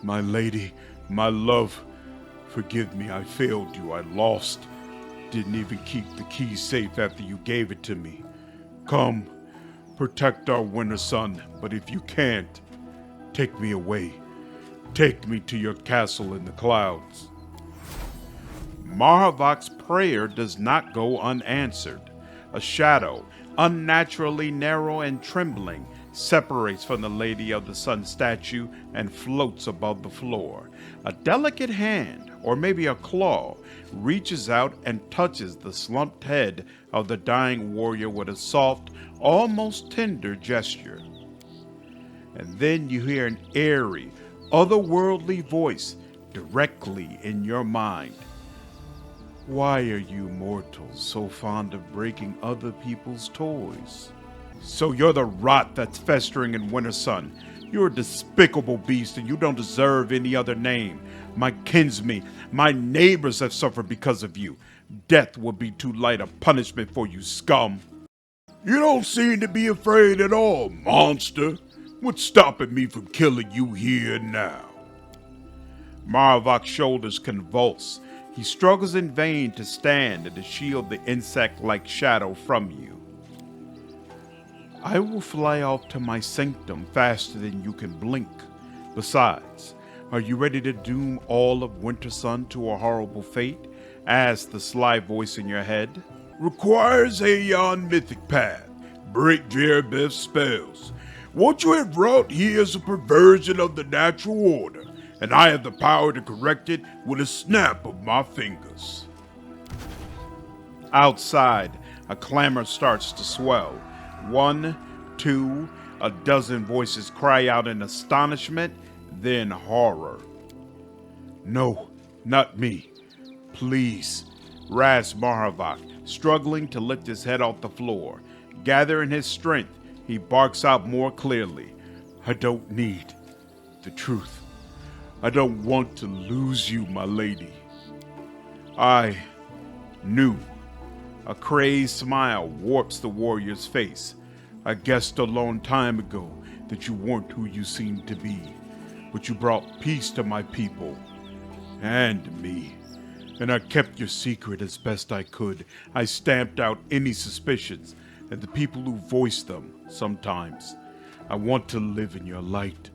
My lady, my love, forgive me, I failed you, I lost. Didn't even keep the key safe after you gave it to me. Come, protect our Wintersun, but if you can't, take me away. Take me to your castle in the clouds. Marhevok's prayer does not go unanswered. A shadow, unnaturally narrow and trembling, separates from the Lady of the Sun statue and floats above the floor. A delicate hand, or maybe a claw, reaches out and touches the slumped head of the dying warrior with a soft, almost tender gesture. And then you hear an airy, otherworldly voice directly in your mind. Why are you mortals so fond of breaking other people's toys? So you're the rot that's festering in Wintersun. You're a despicable beast and you don't deserve any other name. My kinsmen, my neighbors have suffered because of you. Death will be too light a punishment for you, scum. You don't seem to be afraid at all, monster. What's stopping me from killing you here and now? Marhevok's shoulders convulse. He struggles in vain to stand and to shield the insect-like shadow from you. I will fly off to my sanctum faster than you can blink. Besides, are you ready to doom all of Wintersun to a horrible fate? Asked the sly voice in your head. Requires Aeon mythic path. Break Jerribeth's spells. What you have wrought here is a perversion of the natural order, and I have the power to correct it with a snap of my fingers. Outside, a clamor starts to swell. 1, 2, a dozen voices cry out in astonishment, then horror. No, not me. Please, rasped Marhevok, struggling to lift his head off the floor. Gathering his strength, he barks out more clearly. I don't need the truth. I don't want to lose you, my lady. I knew. A crazed smile warps the warrior's face. I guessed a long time ago that you weren't who you seemed to be, but you brought peace to my people and me. And I kept your secret as best I could. I stamped out any suspicions and the people who voiced them sometimes. I want to live in your light.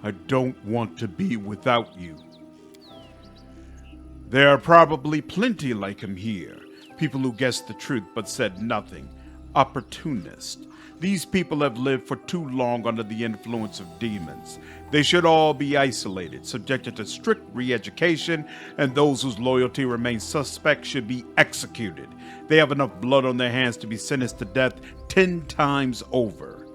I don't want to be without you. There are probably plenty like him here. People who guessed the truth but said nothing. Opportunists. These people have lived for too long under the influence of demons. They should all be isolated, subjected to strict re-education, and those whose loyalty remains suspect should be executed. They have enough blood on their hands to be sentenced to death 10 times over.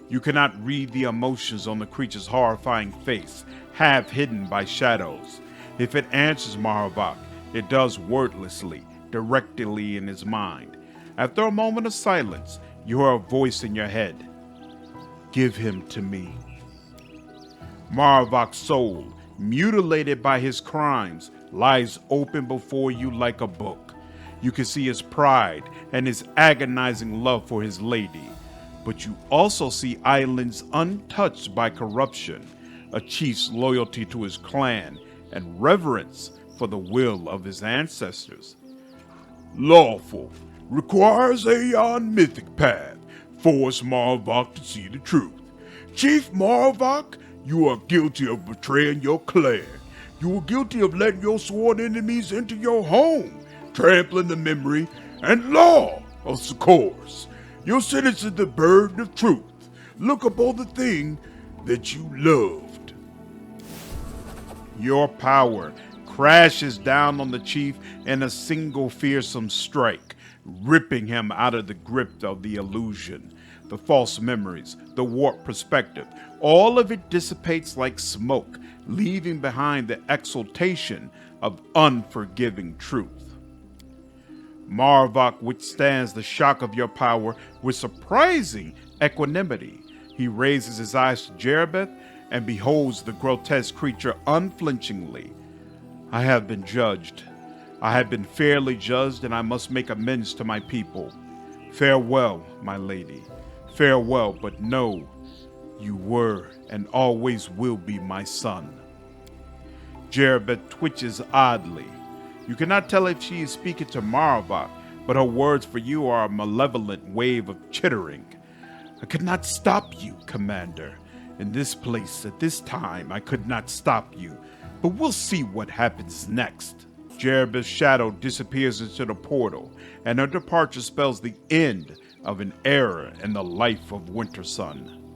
You cannot read the emotions on the creature's horrifying face, half hidden by shadows. If it answers Marhevok, it does wordlessly, directly in his mind. After a moment of silence, you hear a voice in your head. Give him to me. Marhevok's soul, mutilated by his crimes, lies open before you like a book. You can see his pride and his agonizing love for his lady. But you also see islands untouched by corruption, a chief's loyalty to his clan, and reverence for the will of his ancestors. Lawful. Requires Aeon mythic path. Force Marhevok to see the truth. Chief Marhevok, you are guilty of betraying your clan. You are guilty of letting your sworn enemies into your home, trampling the memory and law of Sikors. Your sentence is the burden of truth. Look upon the thing that you loved. Your power crashes down on the chief in a single fearsome strike, ripping him out of the grip of the illusion. The false memories, the warped perspective, all of it dissipates like smoke, leaving behind the exaltation of unforgiving truth. Marhevok withstands the shock of your power with surprising equanimity. He raises his eyes to Jerribeth and beholds the grotesque creature unflinchingly. I have been judged. I have been fairly judged, and I must make amends to my people. Farewell, my lady. Farewell, but know, You were and always will be my son. Jerribeth twitches oddly. You cannot tell if she is speaking to Marhevok, but her words for you are a malevolent wave of chittering. I could not stop you, Commander. In this place, at this time, I could not stop you. But we'll see what happens next. Jerribeth's shadow disappears into the portal, and her departure spells the end of an era in the life of Wintersun.